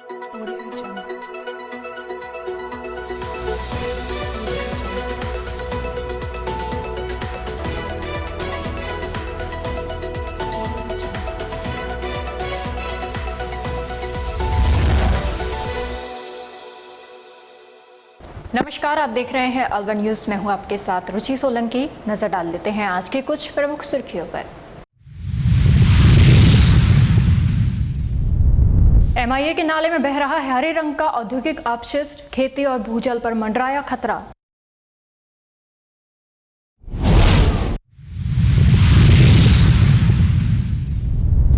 Audio Jungle. नमस्कार, आप देख रहे हैं अलवन न्यूज में हूं आपके साथ रुचि सोलंकी। नजर डाल लेते हैं आज की कुछ प्रमुख सुर्खियों पर। एमआईए के नाले में बह रहा है हरे रंग का औद्योगिक अपशिष्ट, खेती और भूजल पर मंडराया खतरा।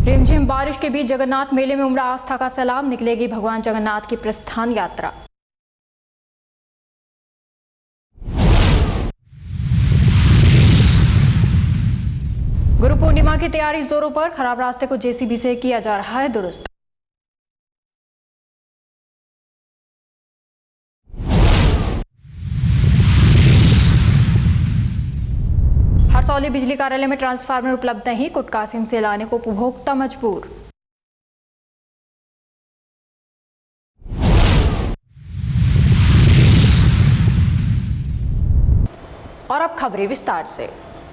रिमझिम बारिश के बीच जगन्नाथ मेले में उमड़ा आस्था का सैलाब, निकलेगी भगवान जगन्नाथ की प्रस्थान यात्रा। गुरु पूर्णिमा की तैयारी जोरों पर, खराब रास्ते को जेसीबी से किया जा रहा है दुरुस्त। हरसौली बिजली कार्यालय में ट्रांसफार्मर उपलब्ध नहीं, कुटकासिम से लाने को उपभोक्ता मजबूर। और अब खबरें विस्तार से।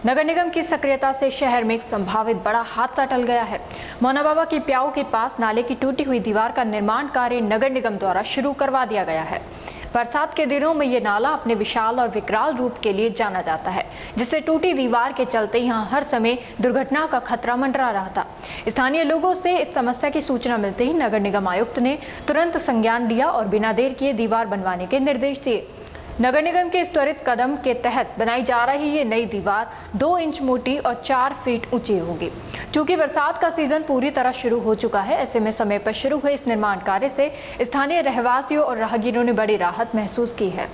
नगर निगम की सक्रियता से शहर में एक संभावित बड़ा हादसा टल गया है। मोनाबाबा की प्याऊ के पास नाले की टूटी हुई दीवार का निर्माण कार्य नगर निगम द्वारा शुरू करवा दिया गया है। बरसात के दिनों में ये नाला अपने विशाल और विकराल रूप के लिए जाना जाता है, जिससे टूटी दीवार के चलते यहाँ हर समय दुर्घटना का खतरा मंडरा रहा था। स्थानीय लोगों से इस समस्या की सूचना मिलते ही नगर निगम आयुक्त ने तुरंत संज्ञान लिया और बिना देर किए दीवार बनवाने के निर्देश दिए। नगर निगम के इस त्वरित कदम के तहत बनाई जा रही ये नई दीवार 2 इंच मोटी और 4 फीट ऊंची होगी। चूंकि बरसात का सीजन पूरी तरह शुरू हो चुका है, ऐसे में समय पर शुरू हुए इस निर्माण कार्य से स्थानीय रहवासियों और राहगीरों ने बड़ी राहत महसूस की है।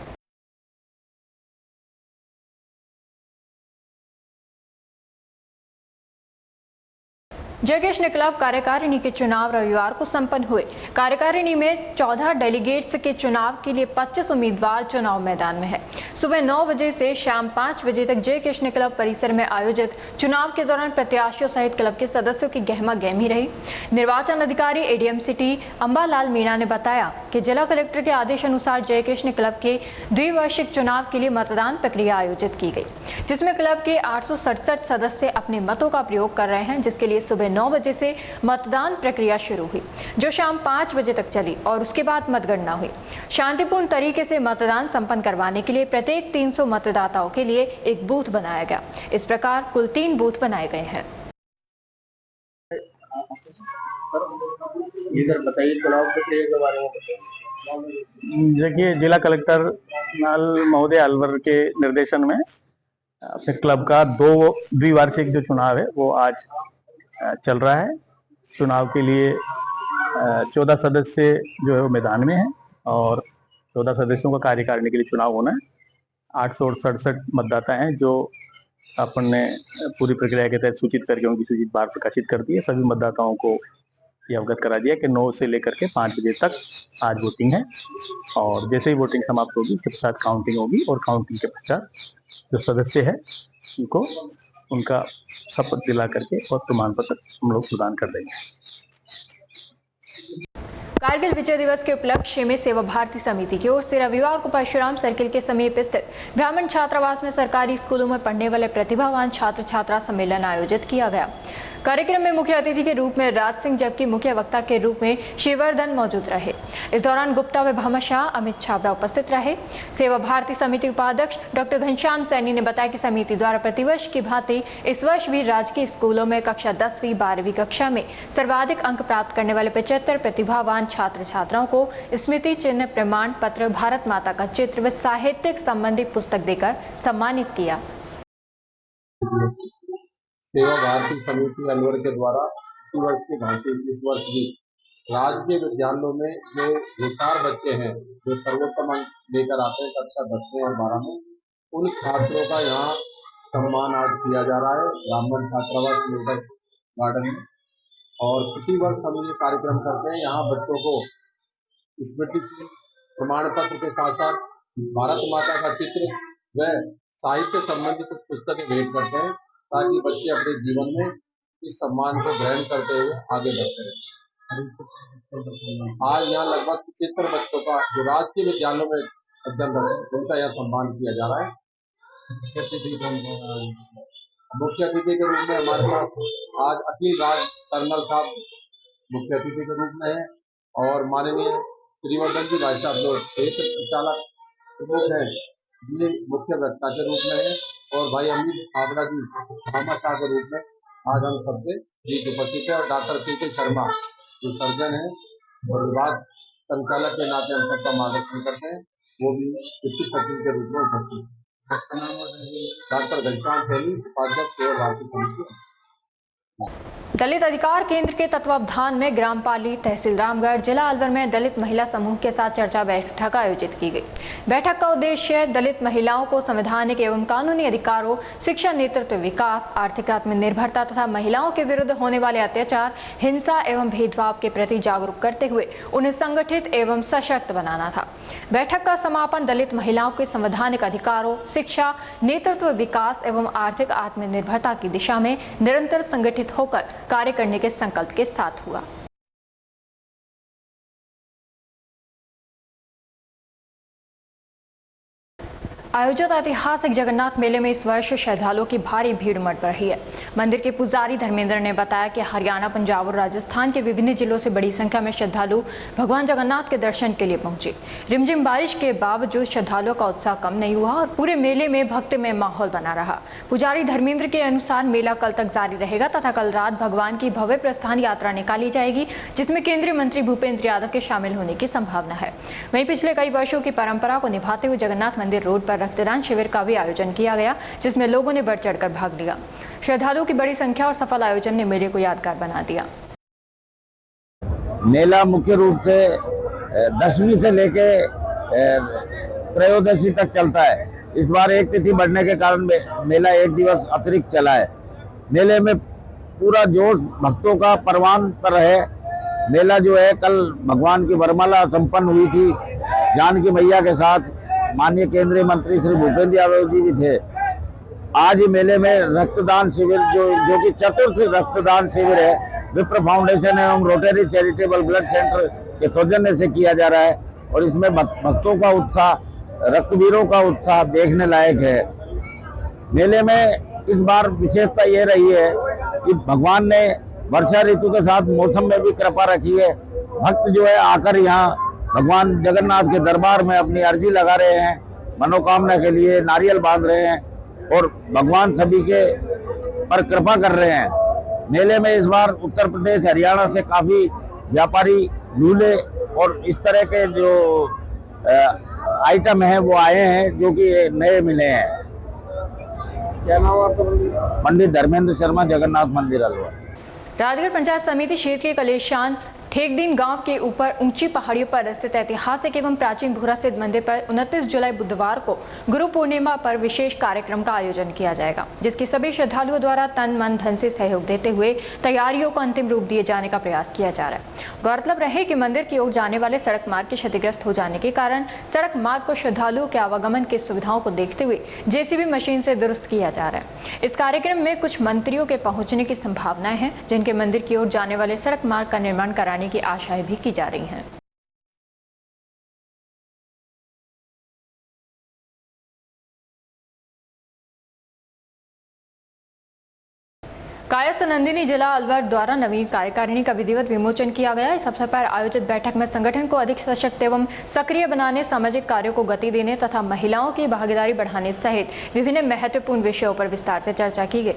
जय कृष्ण क्लब कार्यकारिणी के चुनाव रविवार को संपन्न हुए। कार्यकारिणी में 14 डेलीगेट्स के चुनाव के लिए 25 उम्मीदवार चुनाव मैदान में है। सुबह 9 बजे से शाम 5 बजे तक जय कृष्ण क्लब परिसर में आयोजित चुनाव के दौरान प्रत्याशियों सहित क्लब के सदस्यों की गहमा गहमी रही। निर्वाचन अधिकारी एडीएम सिटी अंबालाल मीणा ने बताया कि जिला कलेक्टर के आदेश अनुसार जय कृष्ण क्लब के द्विवार्षिक चुनाव के लिए मतदान प्रक्रिया आयोजित की गई, जिसमें क्लब के 867 सदस्य अपने मतों का प्रयोग कर रहे हैं, जिसके लिए सुबह 9 बजे से मतदान प्रक्रिया शुरू हुई, जो शाम 5 बजे तक चली और उसके बाद मतगणना हुई। शांतिपूर्ण तरीके से मतदान संपन्न करवाने के लिए प्रत्येक 300 मतदाताओं के लिए एक बूथ बनाया गया। इस प्रकार कुल 3 बूथ बनाए गए हैं। बताइए चुनाव प्रक्रिया के बारे में। देखिए, जिला कलेक्टर महोदय अलवर के निर्देशन में अपने क्लब का द्विवार्षिक जो चुनाव है वो आज चल रहा है। चुनाव के लिए 14 सदस्य जो है वो मैदान में हैं और 14 सदस्यों का कार्यकारिणी के लिए चुनाव होना है। 867 मतदाता हैं जो अपन ने पूरी प्रक्रिया के तहत सूचित करके उनकी सूची बाहर प्रकाशित कर दी है। सभी मतदाताओं को ये अवगत करा दिया कि 9 से लेकर के 5 बजे तक आज वोटिंग है और जैसे ही वोटिंग समाप्त होगी उसके पश्चात काउंटिंग होगी और काउंटिंग के पश्चात जो सदस्य है उनको उनका शपथ दिला करके और प्रमाण पत्र हम लोग प्रदान कर देंगे। कारगिल विजय दिवस के उपलक्ष्य में सेवा भारती समिति की ओर से रविवार को परशुराम सर्किल के समीप स्थित ब्राह्मण छात्रावास में सरकारी स्कूलों में पढ़ने वाले प्रतिभावान छात्र छात्रा सम्मेलन आयोजित किया गया। कार्यक्रम में मुख्य अतिथि के रूप में राज सिंह, जबकि मुख्य वक्ता के रूप में शिववर्धन मौजूद रहे। इस दौरान गुप्ता व भामाशाह, अमित छाबड़ा उपस्थित रहे। सेवा भारती समिति उपाध्यक्ष डॉक्टर घनश्याम सैनी ने बताया कि समिति द्वारा प्रतिवर्ष की भांति इस वर्ष भी राजकीय स्कूलों में कक्षा 10वीं 12वीं कक्षा में सर्वाधिक अंक प्राप्त करने वाले 75 प्रतिभावान छात्र छात्राओं को स्मृति चिन्ह, प्रमाण पत्र, भारत माता का चित्र व साहित्यिक संबंधी पुस्तक देकर सम्मानित किया। सेवा भारती समिति अलवर के द्वारा इसी वर्ष की भांति इस वर्ष भी राजकीय विद्यालयों में जो होशियार बच्चे हैं, जो सर्वोत्तम अंक लेकर आते हैं कक्षा 10वीं और 12 में, उन छात्रों का यहाँ सम्मान आज किया जा रहा है ब्राह्मण छात्रावास लोटस गार्डन में। और प्रति वर्ष हम ये कार्यक्रम करते हैं। यहाँ बच्चों को स्मृति प्रमाण पत्र के साथ साथ भारत माता का चित्र व साहित्य संबंधी कुछ पुस्तकें भेंट करते हैं, ताकि बच्चे अपने जीवन में इस सम्मान को ग्रहण करते हुए आगे बढ़ते रहें। आज यहाँ लगभग 75 बच्चों का जो राजकीय विद्यालयों में अध्ययनरत है उनका यहाँ सम्मान किया जा रहा है। मुख्य अतिथि के रूप में हमारे पास आज अखिल राज कर्नल साहब मुख्य अतिथि के रूप में है और माननीय श्रीवर्धन जी भाई साहब जो क्षेत्र संचालक प्रमुख हैं ये मुख्य वक्ता के रूप में है और भाई अमित छाबड़ा जी भामाशाह के रूप में आज हम सबसे बीच उपस्थित है और डॉक्टर के शर्मा जो सर्जन है और विभाग संचालक के नाते हम सबका मार्गदर्शन करते हैं वो भी इसी सचिव के रूप में उपस्थित है। डॉक्टर घनश्याम सैनी उपाध्यक्ष सेवा भारती समिति। दलित अधिकार केंद्र के तत्वावधान में ग्राम पाली तहसील रामगढ़ जिला अलवर में दलित महिला समूह के साथ चर्चा बैठक आयोजित की गई। बैठक का उद्देश्य दलित महिलाओं को संवैधानिक एवं कानूनी अधिकारों, शिक्षा, नेतृत्व, विकास, आर्थिक आत्मनिर्भरता तथा महिलाओं के विरुद्ध होने वाले अत्याचार, हिंसा एवं भेदभाव के प्रति जागरूक करते हुए उन्हें संगठित एवं सशक्त बनाना था। बैठक का समापन दलित महिलाओं के संवैधानिक अधिकारों, शिक्षा, नेतृत्व, विकास एवं आर्थिक आत्मनिर्भरता की दिशा में निरंतर संगठित होकर कार्य करने के संकल्प के साथ हुआ। आयोजित ऐतिहासिक जगन्नाथ मेले में इस वर्ष श्रद्धालुओं की भारी भीड़ उमड़ रही है। मंदिर के पुजारी धर्मेंद्र ने बताया कि हरियाणा, पंजाब और राजस्थान के विभिन्न जिलों से बड़ी संख्या में श्रद्धालु भगवान जगन्नाथ के दर्शन के लिए पहुंचे। रिमझिम बारिश के बावजूद श्रद्धालुओं का उत्साह कम नहीं हुआ और पूरे मेले में भक्तिमय माहौल बना रहा। पुजारी धर्मेंद्र के अनुसार मेला कल तक जारी रहेगा तथा कल रात भगवान की भव्य प्रस्थान यात्रा निकाली जाएगी, जिसमें केंद्रीय मंत्री भूपेंद्र यादव के शामिल होने की संभावना है। वहीं पिछले कई वर्षों की परंपरा को निभाते हुए जगन्नाथ मंदिर रोड पर रक्तदान शिविर का भी आयोजन किया गया, जिसमें लोगों ने बढ़ चढ़कर भाग लिया। श्रद्धालुओं की बड़ी संख्या और सफल आयोजन ने मेले को यादगार बना दिया। मेला मुख्य रूप से दशमी से लेके त्रयोदशी तक चलता है। इस बार एक तिथि बढ़ने के कारण मेला एक दिवस अतिरिक्त चला है। मेले में पूरा जोश भक्तों का परवान पर है। मेला जो है कल भगवान की वरमाला संपन्न हुई थी। जानकी मैया के साथ माननीय केंद्रीय मंत्री श्री भूपेंद्र यादव जी भी थे। आज ही मेले में रक्तदान शिविर जो कि चतुर्थ रक्तदान शिविर है, विप्र फाउंडेशन एवं रोटरी चैरिटेबल ब्लड सेंटर के सौजन्य से किया जा रहा है और इसमें भक्तों का उत्साह, रक्तवीरों का उत्साह देखने लायक है। मेले में इस बार विशेषता ये रही है कि भगवान ने वर्षा ऋतु के साथ मौसम में भी कृपा रखी है। भक्त जो है आकर यहाँ भगवान जगन्नाथ के दरबार में अपनी अर्जी लगा रहे हैं, मनोकामना के लिए नारियल बांध रहे हैं और भगवान सभी के पर कृपा कर रहे हैं। मेले में इस बार उत्तर प्रदेश, हरियाणा से काफी व्यापारी झूले और इस तरह के जो आइटम हैं वो आए हैं, जो कि नए मिले हैं। क्या नाम है आपका? पंडित धर्मेंद्र शर्मा, जगन्नाथ मंदिर अलवर। राजगढ़ पंचायत समिति क्षेत्र के कलेशान ठेकदीन गांव के ऊपर ऊंची पहाड़ियों पर स्थित ऐतिहासिक एवं प्राचीन भूरा स्थित मंदिर पर 29 जुलाई बुधवार को गुरु पूर्णिमा पर विशेष कार्यक्रम का आयोजन किया जाएगा, जिसकी सभी श्रद्धालुओं द्वारा तन मन धन से सहयोग देते हुए तैयारियों को अंतिम रूप दिए जाने का प्रयास किया जा रहा है। गौरतलब रहे कि मंदिर की ओर जाने वाले सड़क मार्ग के क्षतिग्रस्त हो जाने के कारण सड़क मार्ग को श्रद्धालुओं के आवागमन की सुविधाओं को देखते हुए जेसीबी मशीन से दुरुस्त किया जा रहा है। इस कार्यक्रम में कुछ मंत्रियों के पहुंचने की संभावनाएं हैं, जिनके मंदिर की ओर जाने वाले सड़क मार्ग का निर्माण कराने की आशाएं भी की जा रही हैं। कायस्थ नंदिनी जिला अलवर द्वारा नवीन कार्यकारिणी का विधिवत विमोचन किया गया। इस अवसर पर आयोजित बैठक में संगठन को अधिक सशक्त एवं सक्रिय बनाने, सामाजिक कार्यों को गति देने तथा महिलाओं की भागीदारी बढ़ाने सहित विभिन्न महत्वपूर्ण विषयों पर विस्तार से चर्चा की गई।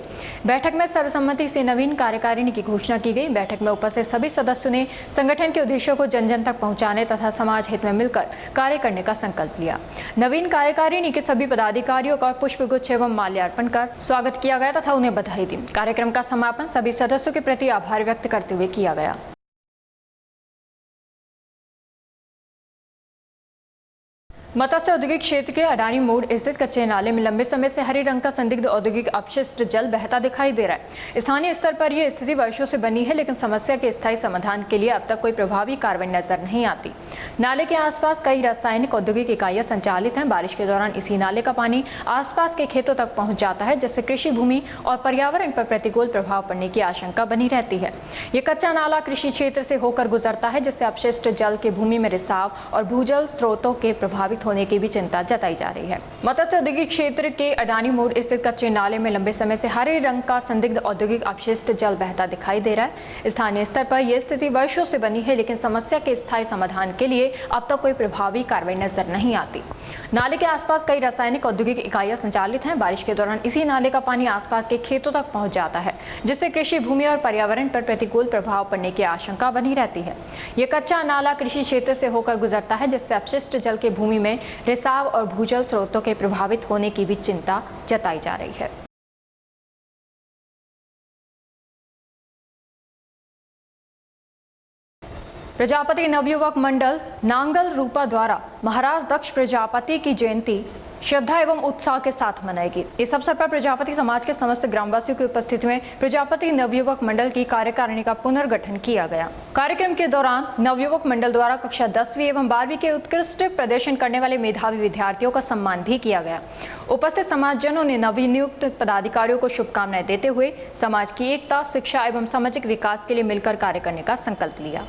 बैठक में सर्वसम्मति से नवीन कार्यकारिणी की घोषणा की गई। बैठक में उपस्थित सभी सदस्यों ने संगठन के उद्देश्यों को जन जन तक पहुँचाने तथा समाज हित में मिलकर कार्य करने का संकल्प लिया। नवीन कार्यकारिणी के सभी पदाधिकारियों का पुष्पगुच्छ एवं माल्यार्पण कर स्वागत किया गया तथा उन्हें बधाई दी। कार्यक्रम का समापन सभी सदस्यों के प्रति आभार व्यक्त करते हुए किया गया। मत्स्य औद्योगिक क्षेत्र के अडानी मोड़ स्थित कच्चे नाले में लंबे समय से हरे रंग का संदिग्ध औद्योगिक अपशिष्ट जल बहता दिखाई दे रहा है। स्थानीय स्तर पर यह स्थिति वर्षों से बनी है, लेकिन समस्या के स्थायी समाधान के लिए अब तक कोई प्रभावी कार्रवाई नजर नहीं आती। नाले के आसपास कई रासायनिक औद्योगिक इकाइयां संचालित हैं। बारिश के दौरान इसी नाले का पानी आसपास के खेतों तक पहुंच जाता है, जिससे कृषि भूमि और पर्यावरण पर प्रतिकूल प्रभाव पड़ने की आशंका बनी रहती है। ये कच्चा नाला कृषि क्षेत्र से होकर गुजरता है, जिससे अपशिष्ट जल के भूमि में रिसाव और भूजल स्रोतों के प्रभावित होने की भी चिंता जताई जा रही है। मत्स्य औद्योगिक क्षेत्र के अडानी मोड़ स्थित कच्चे नाले में लंबे समय से हरे रंग का संदिग्ध औद्योगिक अपशिष्ट जल बहता दिखाई दे रहा है। स्थानीय स्तर पर यह स्थिति वर्षों से बनी है, लेकिन समस्या के स्थायी समाधान के लिए अब तक कोई प्रभावी कार्रवाई नजर नहीं आती। नाले के आसपास कई रासायनिक औद्योगिक इकाइयां संचालित हैं। बारिश के दौरान इसी नाले का पानी आसपास के खेतों तक पहुंच जाता है, जिससे कृषि भूमि और पर्यावरण पर प्रतिकूल प्रभाव पड़ने की आशंका बनी रहती है। यह कच्चा नाला कृषि क्षेत्र से होकर गुजरता है, जिससे अपशिष्ट जल के भूमि में रिसाव और भूजल स्रोतों के प्रभावित होने की भी चिंता जताई जा रही है। प्रजापति नवयुवक मंडल नांगल रूपा द्वारा महाराज दक्ष प्रजापति की जयंती श्रद्धा एवं उत्साह के साथ मनाएगी। इस अवसर पर प्रजापति समाज के समस्त ग्रामवासियों की उपस्थिति में प्रजापति नवयुवक मंडल की कार्यकारिणी का पुनर्गठन किया गया। कार्यक्रम के दौरान नवयुवक मंडल द्वारा कक्षा 10वीं एवं 12वीं के उत्कृष्ट प्रदर्शन करने वाले मेधावी विद्यार्थियों का सम्मान भी किया गया। उपस्थित समाजजनों ने नवनियुक्त पदाधिकारियों को शुभकामनाएं देते हुए समाज की एकता, शिक्षा एवं सामाजिक विकास के लिए मिलकर कार्य करने का संकल्प लिया।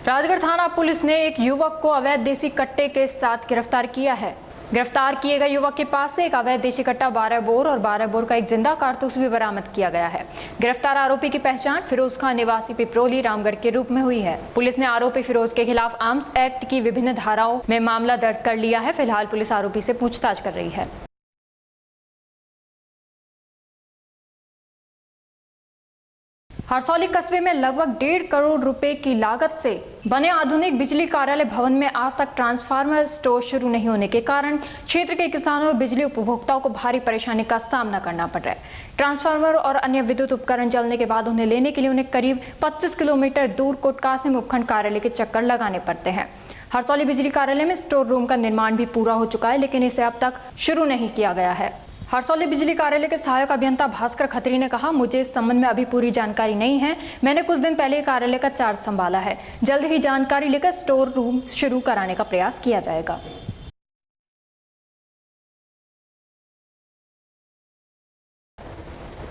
राजगढ़ थाना पुलिस ने एक युवक को अवैध देसी कट्टे के साथ गिरफ्तार किया है। गिरफ्तार किए गए युवक के पास से एक अवैध देसी कट्टा 12 बोर और 12 बोर का एक जिंदा कारतूस भी बरामद किया गया है। गिरफ्तार आरोपी की पहचान फिरोज खान निवासी पिपरोली रामगढ़ के रूप में हुई है। पुलिस ने आरोपी फिरोज के खिलाफ आर्म्स एक्ट की विभिन्न धाराओं में मामला दर्ज कर लिया है। फिलहाल पुलिस आरोपी से पूछताछ कर रही है। हरसौली कस्बे में लगभग 1.5 करोड़ रुपए की लागत से बने आधुनिक बिजली कार्यालय भवन में आज तक ट्रांसफार्मर स्टोर शुरू नहीं होने के कारण क्षेत्र के किसानों और बिजली उपभोक्ताओं को भारी परेशानी का सामना करना पड़ रहा है। ट्रांसफार्मर और अन्य विद्युत उपकरण जलने के बाद उन्हें लेने के लिए उन्हें करीब 25 किलोमीटर दूर कोटकासिम उपखंड कार्यालय के चक्कर लगाने पड़ते हैं। हरसौली बिजली कार्यालय में स्टोर रूम का निर्माण भी पूरा हो चुका है, लेकिन इसे अब तक शुरू नहीं किया गया है। हरसौली बिजली कार्यालय के सहायक अभियंता भास्कर खत्री ने कहा, मुझे इस संबंध में अभी पूरी जानकारी नहीं है। मैंने कुछ दिन पहले कार्यालय का चार्ज संभाला है। जल्द ही जानकारी लेकर स्टोर रूम शुरू कराने का प्रयास किया जाएगा।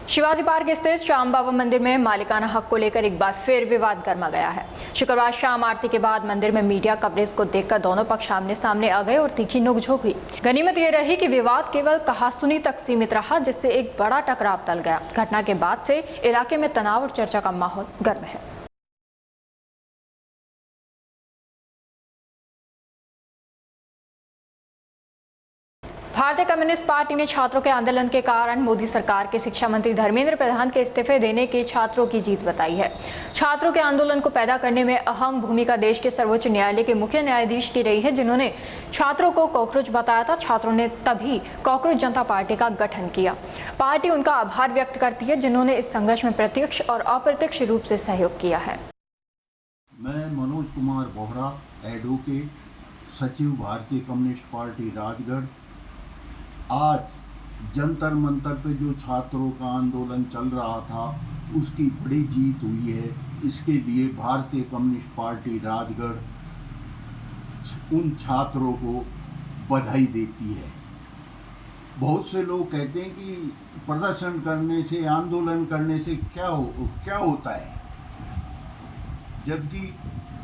शिवाजी पार्क स्थित श्याम बाबा मंदिर में मालिकाना हक को लेकर एक बार फिर विवाद गर्मा गया है। शुक्रवार शाम आरती के बाद मंदिर में मीडिया कवरेज को देखकर दोनों पक्ष आमने सामने आ गए और तीखी नोकझोंक हुई। गनीमत ये रही कि विवाद केवल कहासुनी तक सीमित रहा, जिससे एक बड़ा टकराव टल गया। घटना के बाद से इलाके में तनाव और चर्चा का माहौल गर्म है। भारतीय कम्युनिस्ट पार्टी ने छात्रों के आंदोलन के कारण मोदी सरकार के शिक्षा मंत्री धर्मेंद्र प्रधान के इस्तीफे देने की छात्रों की जीत बताई है। छात्रों के आंदोलन को पैदा करने में अहम भूमिका देश के सर्वोच्च न्यायालय के मुख्य न्यायाधीश की रही है, जिन्होंने छात्रों को कॉकरोच बताया था। छात्रों ने तभी कॉकरोच जनता पार्टी का गठन किया। पार्टी उनका आभार व्यक्त करती है, जिन्होंने इस संघर्ष में प्रत्यक्ष और अप्रत्यक्ष रूप से सहयोग किया है। मैं मनोज कुमार बोहरा, एडवोकेट, सचिव भारतीय कम्युनिस्ट पार्टी राजगढ़। आज जंतर मंतर पे जो छात्रों का आंदोलन चल रहा था, उसकी बड़ी जीत हुई है। इसके लिए भारतीय कम्युनिस्ट पार्टी राजगढ़ उन छात्रों को बधाई देती है। बहुत से लोग कहते हैं कि प्रदर्शन करने से, आंदोलन करने से क्या होता है, जबकि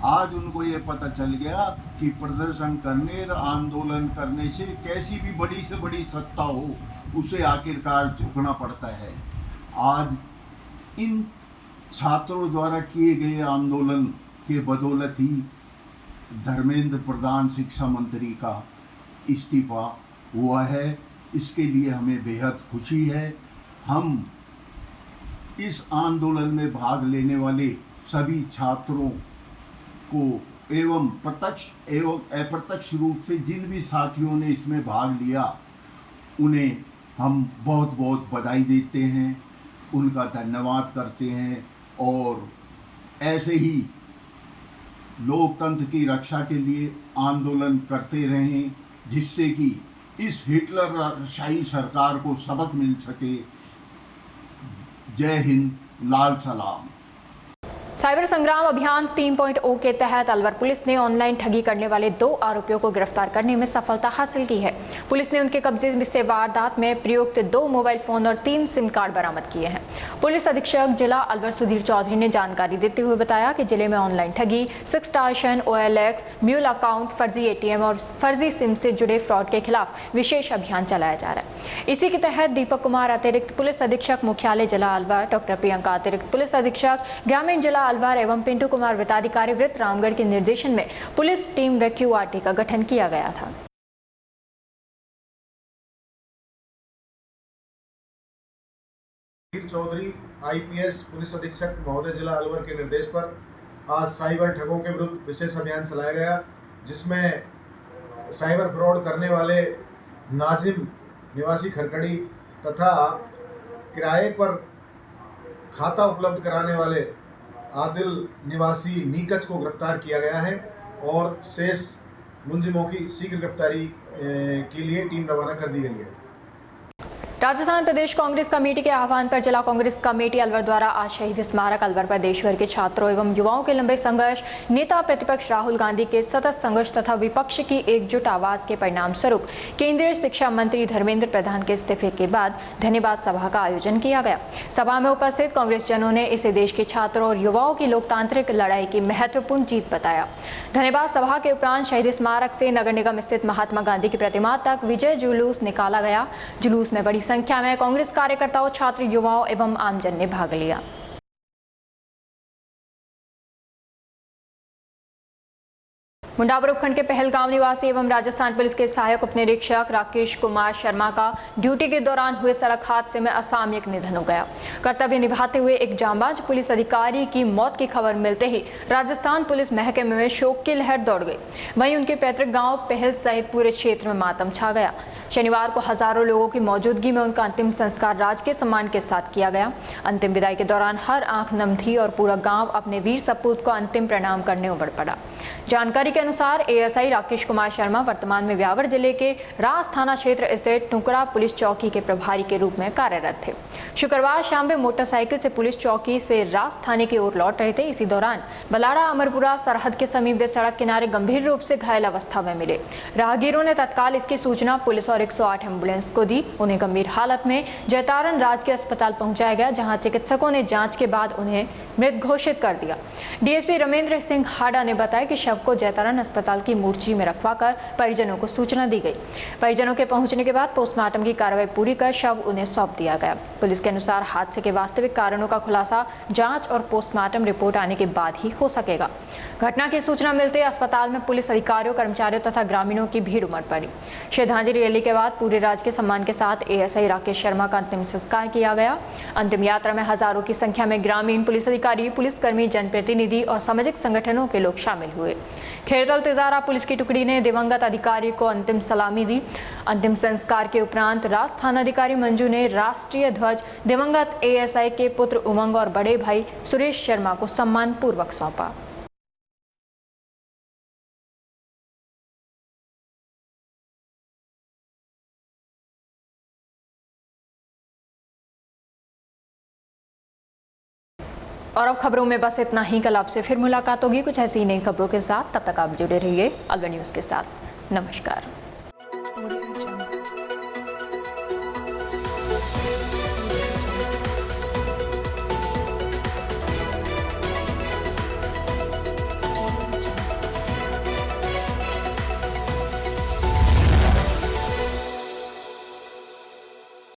आज उनको ये पता चल गया कि प्रदर्शन करने और आंदोलन करने से कैसी भी बड़ी से बड़ी सत्ता हो, उसे आखिरकार झुकना पड़ता है। आज इन छात्रों द्वारा किए गए आंदोलन के बदौलत ही धर्मेंद्र प्रधान शिक्षा मंत्री का इस्तीफा हुआ है। इसके लिए हमें बेहद खुशी है। हम इस आंदोलन में भाग लेने वाले सभी छात्रों को एवं प्रत्यक्ष एवं अप्रत्यक्ष रूप से जिन भी साथियों ने इसमें भाग लिया, उन्हें हम बहुत बहुत बधाई देते हैं, उनका धन्यवाद करते हैं और ऐसे ही लोकतंत्र की रक्षा के लिए आंदोलन करते रहें, जिससे कि इस हिटलरशाही सरकार को सबक मिल सके। जय हिंद, लाल सलाम। साइबर संग्राम अभियान 3.0 के तहत अलवर पुलिस ने ऑनलाइन ठगी करने वाले 2 आरोपियों को गिरफ्तार करने में सफलता हासिल की है। पुलिस ने उनके कब्जे से वारदात में प्रयुक्त 2 मोबाइल फोन और 3 सिम कार्ड बरामद किए हैं। पुलिस अधीक्षक जिला अलवर सुधीर चौधरी ने जानकारी देते हुए बताया कि जिले में ऑनलाइन ठगी, सेक्सटॉर्शन, OLX, म्यूल अकाउंट, फर्जी ATM और फर्जी सिम से जुड़े फ्रॉड के खिलाफ विशेष अभियान चलाया जा रहा है। इसी के तहत दीपक कुमार अतिरिक्त पुलिस अधीक्षक मुख्यालय जिला अलवर, डॉक्टर प्रियंका अतिरिक्त पुलिस अधीक्षक ग्रामीण जिला अलवर एवं पिंटू कुमार वृत्ताधिकारी वृत्त रामगढ़ के निर्देशन में पुलिस टीम व QRT का गठन किया गया था। चौधरी IPS पुलिस अधीक्षक महोदय जिला अलवर के निर्देश पर आज साइबर ठगों के विरुद्ध विशेष अभियान चलाया गया, जिसमें साइबर फ्रॉड करने वाले नाजिम निवासी खरकड़ी तथा किराए पर खाता उपलब्ध कराने वाले आदिल निवासी नीकच को गिरफ्तार किया गया है और शेष मुलजिमों की शीघ्र गिरफ्तारी के लिए टीम रवाना कर दी गई है। राजस्थान प्रदेश कांग्रेस कमेटी के आह्वान पर जिला कांग्रेस कमेटी अलवर द्वारा आज शहीद स्मारक अलवर पर देश भर के छात्रों एवं युवाओं के लंबे संघर्ष, नेता प्रतिपक्ष राहुल गांधी के सतत संघर्ष तथा विपक्ष की एकजुट आवाज के परिणाम स्वरूप केंद्रीय शिक्षा मंत्री धर्मेंद्र प्रधान के इस्तीफे के बाद धन्यवाद सभा का आयोजन किया गया। सभा में उपस्थित कांग्रेस जनों ने इसे देश के छात्रों और युवाओं की लोकतांत्रिक लड़ाई की महत्वपूर्ण जीत बताया। धन्यवाद सभा के उपरांत शहीद स्मारक से नगर निगम स्थित महात्मा गांधी की प्रतिमा तक विजय जुलूस निकाला गया। जुलूस में बड़ी संख्या में कांग्रेस कार्यकर्ताओं, छात्र, युवाओं एवं आमजन ने भाग लिया। मुंडावर उपखंड के पहलगांव निवासी एवं राजस्थान पुलिस के सहायक उप निरीक्षक राकेश कुमार शर्मा का ड्यूटी के दौरान हुए सड़क हादसे में असामयिक निधन हो गया। कर्तव्य निभाते हुए एक जांबाज पुलिस अधिकारी की मौत की खबर मिलते ही राजस्थान पुलिस महकमे में शोक की लहर दौड़ गई। वहीं उनके पैतृक गांव पहल सहित पूरे क्षेत्र में मातम छा गया। शनिवार को हजारों लोगों की मौजूदगी में उनका अंतिम संस्कार राजकीय सम्मान के साथ किया गया। अंतिम विदाई के दौरान हर आंख नम थी और पूरा गांव अपने वीर सपूत को अंतिम प्रणाम करने उमड़ पड़ा। जानकारी के अनुसार ASI राकेश कुमार शर्मा वर्तमान में ब्यावर जिले के रास थाना क्षेत्र स्थित टुकड़ा पुलिस चौकी के प्रभारी के रूप में कार्यरत थे। शुक्रवार शाम वे मोटरसाइकिल से पुलिस चौकी से रास थाने की ओर लौट रहे थे। इसी दौरान बलाड़ा अमरपुरा सरहद के समीप वे सड़क किनारे गंभीर रूप से घायल अवस्था में मिले। राहगीरों ने तत्काल इसकी सूचना पुलिस और 108 एम्बुलेंस को दी। उन्हें गंभीर हालत में जयतारण राजकीय अस्पताल पहुंचाया गया, जहां चिकित्सकों ने जांच के बाद उन्हें मृत घोषित कर दिया। DSP रमेंद्र सिंह हाडा ने बताया कि शव को जयतारण अस्पताल की मोर्ची में रखवाकर परिजनों को सूचना दी गई। परिजनों के पहुंचने के बाद पोस्टमार्टम की कार्रवाई पूरी कर शव उन्हें सौंप दिया गया। पुलिस के अनुसार हादसे के वास्तविक कारणों का खुलासा जांच और पोस्टमार्टम रिपोर्ट आने के बाद ही हो सकेगा। घटना की सूचना मिलते अस्पताल में पुलिस अधिकारियों, कर्मचारियों तथा ग्रामीणों की भीड़ उमड़ पड़ी। श्रद्धांजलि रैली के बाद पूरे राज्य के सम्मान के साथ ASI राकेश शर्मा का अंतिम संस्कार किया गया। अंतिम यात्रा में हजारों की संख्या में ग्रामीण, पुलिस अधिकारी, पुलिसकर्मी, जनप्रतिनिधि और सामाजिक संगठनों के लोग शामिल हुए। खेरतल तिजारा पुलिस की टुकड़ी ने दिवंगत अधिकारी को अंतिम सलामी दी। अंतिम संस्कार के उपरांत रास थानाधिकारी मंजू ने राष्ट्रीय ध्वज दिवंगत ASI के पुत्र उमंग और बड़े भाई सुरेश शर्मा को सम्मान पूर्वक सौंपा। और अब खबरों में बस इतना ही। कल आपसे फिर मुलाकात होगी कुछ ऐसी नई खबरों के साथ। तब तक आप जुड़े रहिए अलवर न्यूज़ के साथ। नमस्कार।